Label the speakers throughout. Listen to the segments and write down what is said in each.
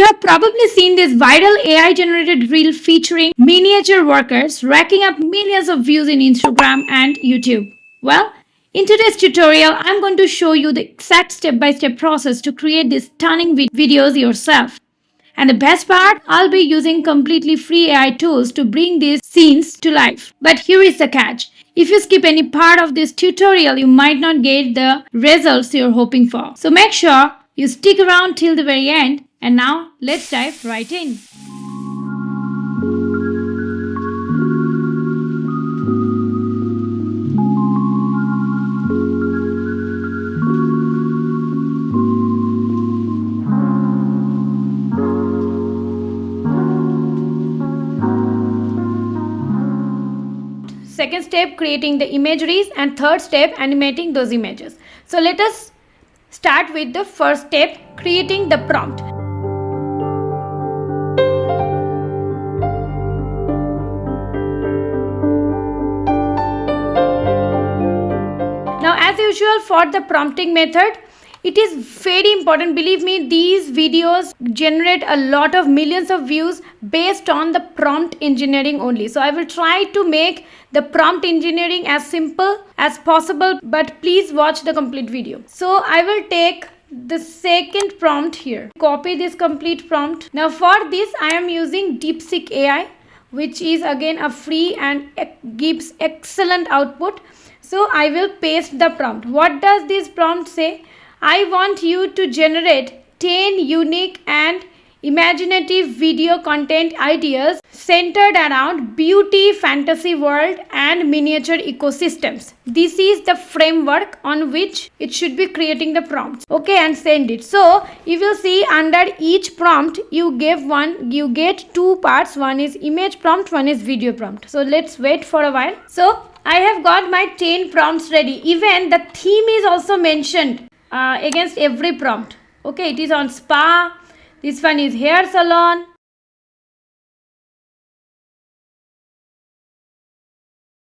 Speaker 1: have probably seen this viral AI generated reel featuring miniature workers racking up millions of views in Instagram and YouTube. Well, in today's tutorial, I'm going to show you the exact step-by-step process to create these stunning videos yourself. And the best part, I'll be using completely free AI tools to bring these scenes to life. But here is the catch. If you skip any part of this tutorial, you might not get the results you're hoping for. So make sure you stick around till the very end. And now, let's dive right in. Second step, creating the imageries, and third step, animating those images. So let us start with the first step, creating the prompt. Now, as usual for the prompting method, it is very important. Believe me, these videos generate a lot of millions of views based on the prompt engineering only. So I will try to make the prompt engineering as simple as possible, but please watch the complete video. So I will take the second prompt here. Copy this complete prompt. Now for this I am using DeepSeek AI, which is again a free and gives excellent output. So I will paste the prompt. What does this prompt say? I want you to generate 10 unique and imaginative video content ideas centered around beauty, fantasy world and miniature ecosystems. This is the framework on which it should be creating the prompts. Okay, and send it. So you will see under each prompt you get two parts. One is image prompt, one is video prompt. So let's wait for a while. So I have got my 10 prompts ready. Even the theme is also mentioned against every prompt. Okay, it is on spa. This one is hair salon.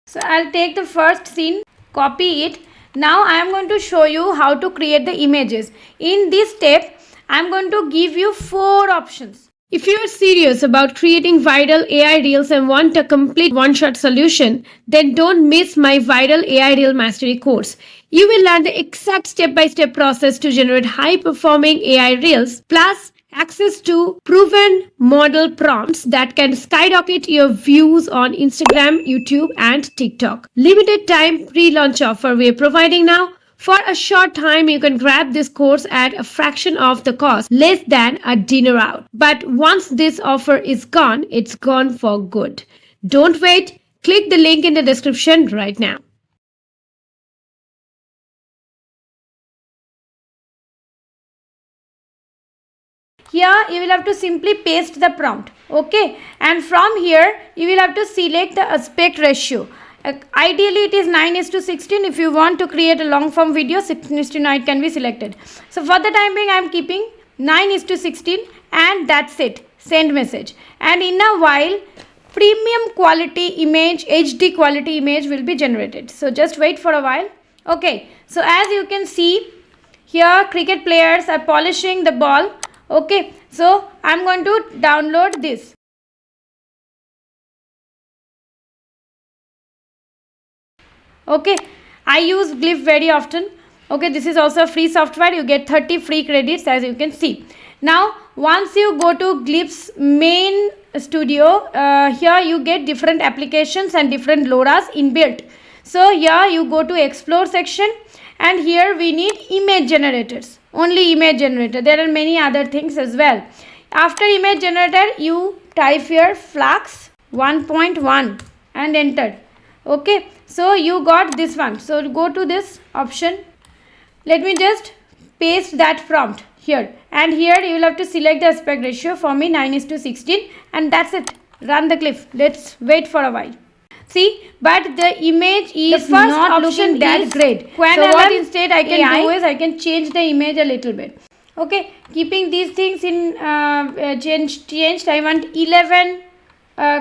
Speaker 1: So I'll take the first scene, copy it. Now I am going to show you how to create the images. In this step, I am going to give you 4 options. If you are serious about creating viral AI reels and want a complete one-shot solution, then don't miss my viral AI reel mastery course. You will learn the exact step-by-step process to generate high-performing AI reels, plus access to proven model prompts that can skyrocket your views on Instagram, YouTube, and TikTok. Limited time pre-launch offer we are providing now. For a short time, you can grab this course at a fraction of the cost, less than a dinner out. But once this offer is gone, it's gone for good. Don't wait. Click the link in the description right now. Here you will have to simply paste the prompt. Okay, and from here you will have to select the aspect ratio. Ideally it is 9:16. If you want to create a long form video, 16:9 can be selected. So for the time being I am keeping 9:16 and that's it. Send message. And in a while premium quality image, HD quality image will be generated. So just wait for a while. Okay, so as you can see here, cricket players are polishing the ball. Okay, so I am going to download this. Okay, I use Glyph very often. Okay, this is also a free software. You get 30 free credits as you can see. Now, once you go to Glyph's main studio, here you get different applications and different LoRa's inbuilt. So here you go to explore section and here we need image generators. Only image generator. There are many other things as well. After image generator, you type here Flux 1.1 and enter. Okay, so you got this one. So go to this option. Let me just paste that prompt here. And here you will have to select the aspect ratio. For me 9:16 and that's it. Run the clip. Let's wait for a while. See, but the image is not looking that great. So what instead I can do is I can change the image a little bit. Okay, keeping these things in changed. I want 11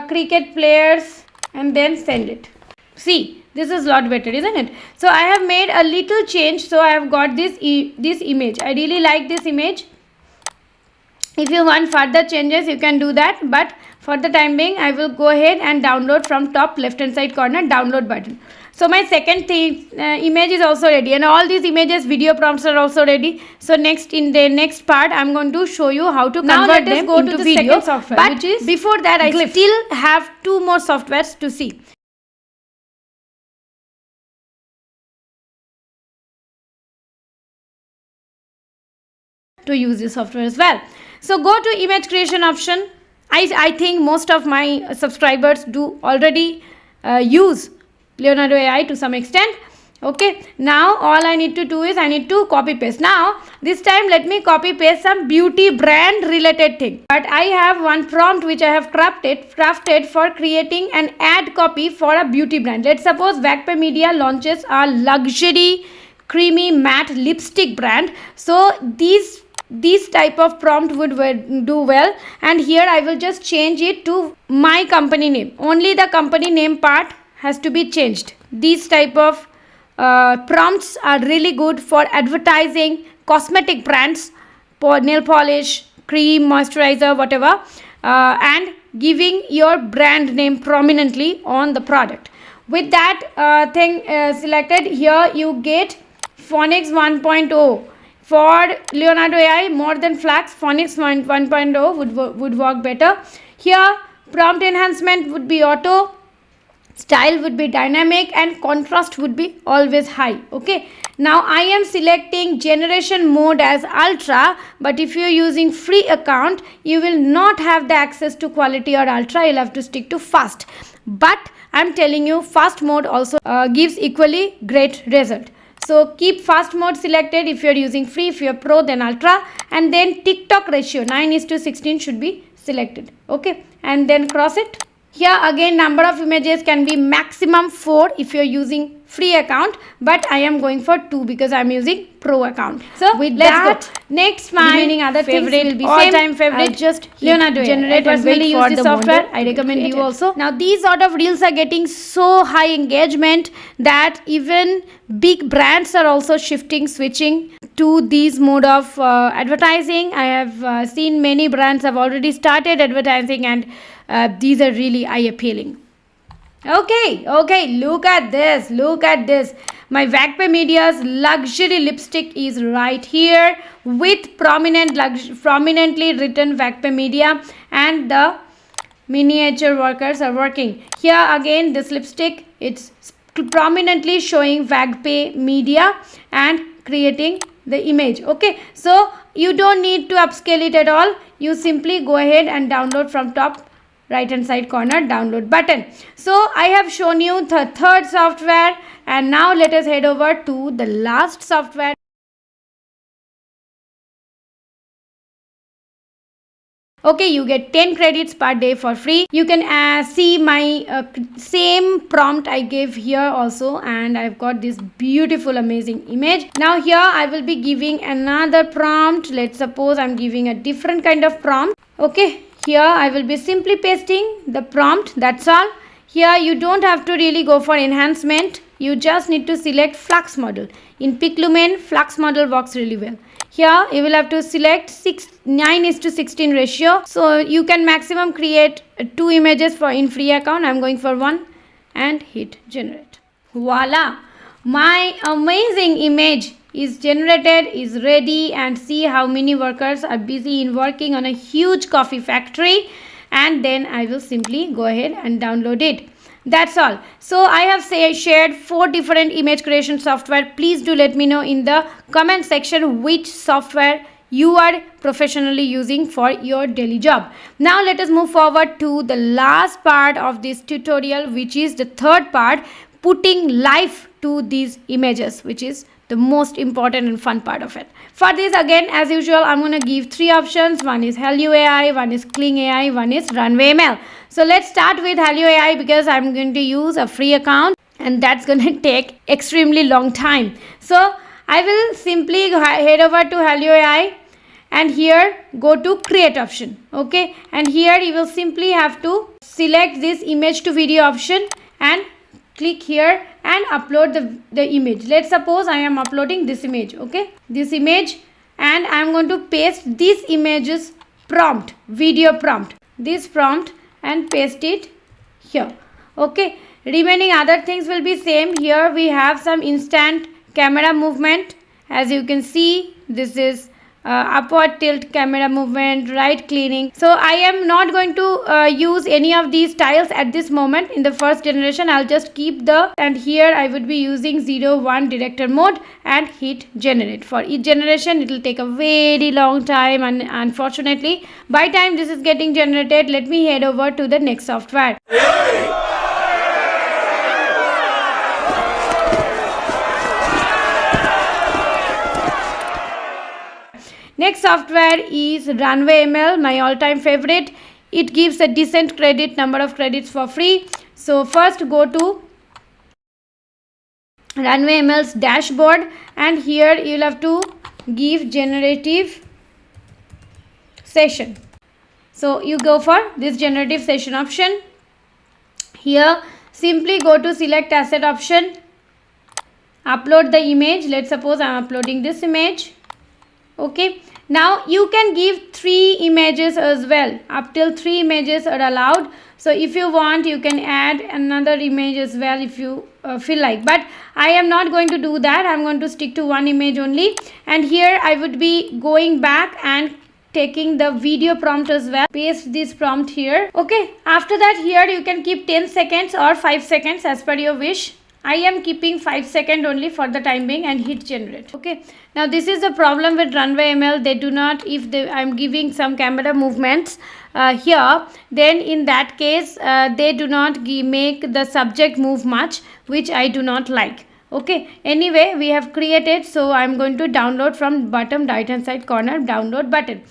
Speaker 1: cricket players and then send it. See, this is a lot better, isn't it? So I have made a little change. So I have got this image. I really like this image. If you want further changes, you can do that, but for the time being I will go ahead and download from top left hand side corner, download button. So my second image is also ready, and all these images, video prompts are also ready. So next, in the next part, I'm going to show you how to convert them into the video. Second software, but which is before that, I still have two more softwares to see. To use this software as well. So go to image creation option. I think most of my subscribers do already use Leonardo AI to some extent. Okay, now all I need to do is I need to copy paste. Now this time let me copy paste some beauty brand related thing, but I have one prompt which I have crafted for creating an ad copy for a beauty brand. Let's suppose VAGPE Media launches a luxury creamy matte lipstick brand. So these type of prompt would do well, and here I will just change it to my company name. Only the company name part has to be changed. These type of prompts are really good for advertising cosmetic brands, nail polish, cream, moisturizer, whatever, and giving your brand name prominently on the product. With that thing selected, here you get Phonics 1.0. For Leonardo AI, more than Flax, Phonics 1.0 would work better. Here, prompt enhancement would be auto, style would be dynamic, and contrast would be always high. Okay. Now, I am selecting generation mode as ultra, but if you are using free account, you will not have the access to quality or ultra. You'll have to stick to fast. But I'm telling you, fast mode also gives equally great result. So keep fast mode selected if you are using free. If you are pro, then ultra, and then TikTok ratio 9:16 should be selected. Okay, and then cross it. Here again, number of images can be maximum 4 if you are using free account, but I am going for 2 because I am using pro account. So with that, next my remaining other favorite things will be all-time favorite. I'll just Leonardo generate and wait for the software. I recommend you also. Now these sort of reels are getting so high engagement that even big brands are also switching to these mode of advertising. I have seen many brands have already started advertising, and these are really eye appealing. Okay, look at this. My VAGPE Media's luxury lipstick is right here with prominently written VAGPE Media, and the miniature workers are working. Here again, this lipstick, it's prominently showing VAGPE Media and creating the image. Okay, so you don't need to upscale it at all. You simply go ahead and download from top right hand side corner, download button. So I have shown you the third software, and now let us head over to the last software. Okay, you get 10 credits per day for free. You can see my same prompt I gave here also, and I've got this beautiful amazing image. Now here I will be giving another prompt. Let's suppose I'm giving a different kind of prompt. Okay, here I will be simply pasting the prompt, that's all. Here you don't have to really go for enhancement. You just need to select flux model. In Piclumen, flux model works really well. Here you will have to select 9:16 ratio. So you can maximum create 2 images for in free account. I'm going for 1 and hit generate. Voila! My amazing image is generated, is ready, and see how many workers are busy in working on a huge coffee factory, and then I will simply go ahead and download it. That's all. So I have shared 4 different image creation software. Please do let me know in the comment section which software you are professionally using for your daily job. Now let us move forward to the last part of this tutorial, which is the third part, putting life to these images, which is the most important and fun part of it. For this, again, as usual, I'm going to give 3 options. One is Helio AI, one is Kling AI, one is Runway ML. So let's start with Helio AI because I'm going to use a free account, and that's going to take extremely long time. So I will simply head over to Helio AI, and here go to create option. Okay, and here you will simply have to select this image to video option and click here and upload the image. Let's suppose I am uploading this image. Okay, this image, and I am going to paste these images prompt, video prompt, this prompt, and paste it here. Okay, remaining other things will be same. Here we have some instant camera movement. As you can see, this is upward tilt camera movement, right cleaning. So I am not going to use any of these styles at this moment. In the first generation, I'll just keep and here I would be using 0:1 director mode and hit generate. For each generation, it will take a very long time, and unfortunately, by time this is getting generated, let me head over to the next software. Next software is Runway ML, my all-time favorite. It gives a decent number of credits for free. So first go to Runway ML's dashboard, and here you will have to give generative session. So you go for this generative session option. Here simply go to select asset option, upload the image. Let's suppose I am uploading this image. Okay, now you can give 3 images as well. Up till 3 images are allowed. So if you want, you can add another image as well if you feel like, but I am not going to do that. I am going to stick to 1 image only, and here I would be going back and taking the video prompt as well. Paste this prompt here. Okay, after that, here you can keep 10 seconds or 5 seconds as per your wish. I am keeping 5 seconds only for the time being, and hit generate. Okay, now this is the problem with Runway ML. They do not, if I am giving some camera movements here, then in that case they do not make the subject move much, which I do not like. Okay, anyway, we have created, so I am going to download from bottom right hand side corner, download button.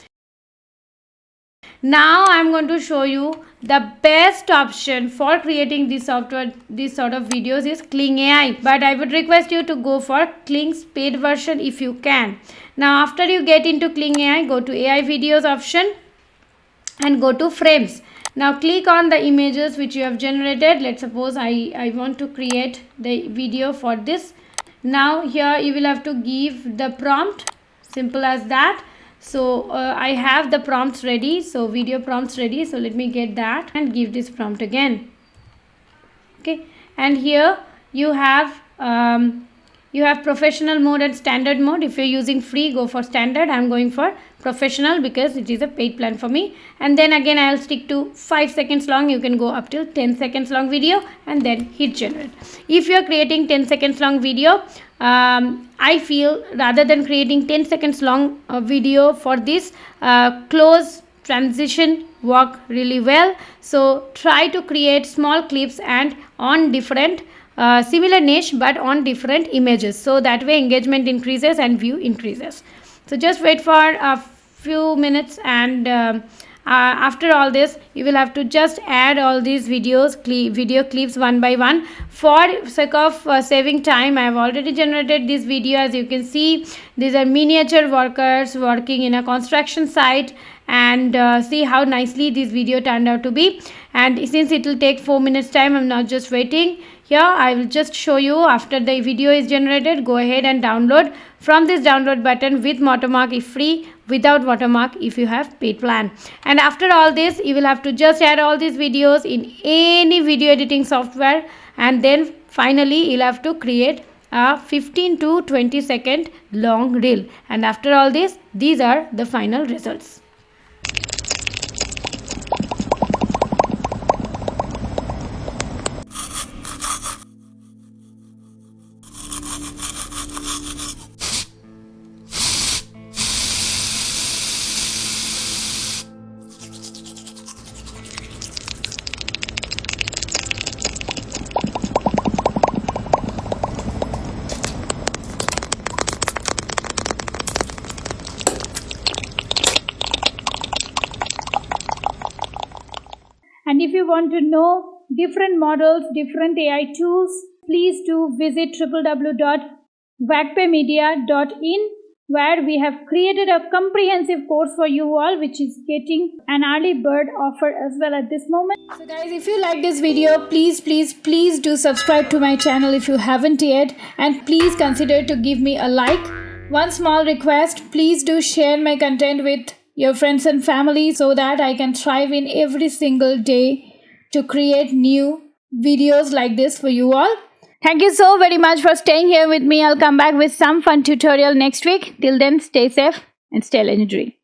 Speaker 1: Now I am going to show you the best option for creating this software, this sort of videos is Kling AI. But I would request you to go for Kling's paid version if you can. Now after you get into Kling AI, go to AI videos option and go to frames. Now click on the images which you have generated. Let's suppose I want to create the video for this. Now here you will have to give the prompt, simple as that. So I have the prompts ready, so video prompts ready, so let me get that and give this prompt again. Okay, and here you have professional mode and standard mode. If you're using free, go for standard. I'm going for professional because it is a paid plan for me. And then again I'll stick to 5 seconds long. You can go up till 10 seconds long video and then hit generate. If you're creating 10 seconds long video, I feel rather than creating 10 seconds long video for this, close transition work really well. So try to create small clips and on different similar niche but on different images, so that way engagement increases and view increases. So just wait for a few minutes, and after all this you will have to just add all these video clips one by one. For sake of saving time, I have already generated this video. As you can see, these are miniature workers working in a construction site, and see how nicely this video turned out to be. And since it will take 4 minutes time, I'm not just waiting. Here I will just show you after the video is generated. Go ahead and download from this download button with watermark if free, without watermark if you have paid plan. And after all this, you will have to just add all these videos in any video editing software, and then finally you'll have to create a 15 to 20 second long reel. And after all this, these are the final results. And if you want to know different models, different AI tools, please do visit www.vagpemedia.in, where we have created a comprehensive course for you all, which is getting an early bird offer as well at this moment. So guys, if you like this video, please do subscribe to my channel if you haven't yet, and please consider to give me a like. One small request, please do share my content with your friends and family, so that I can thrive in every single day to create new videos like this for you all. Thank you so very much for staying here with me. I'll come back with some fun tutorial next week. Till then, stay safe and stay legendary.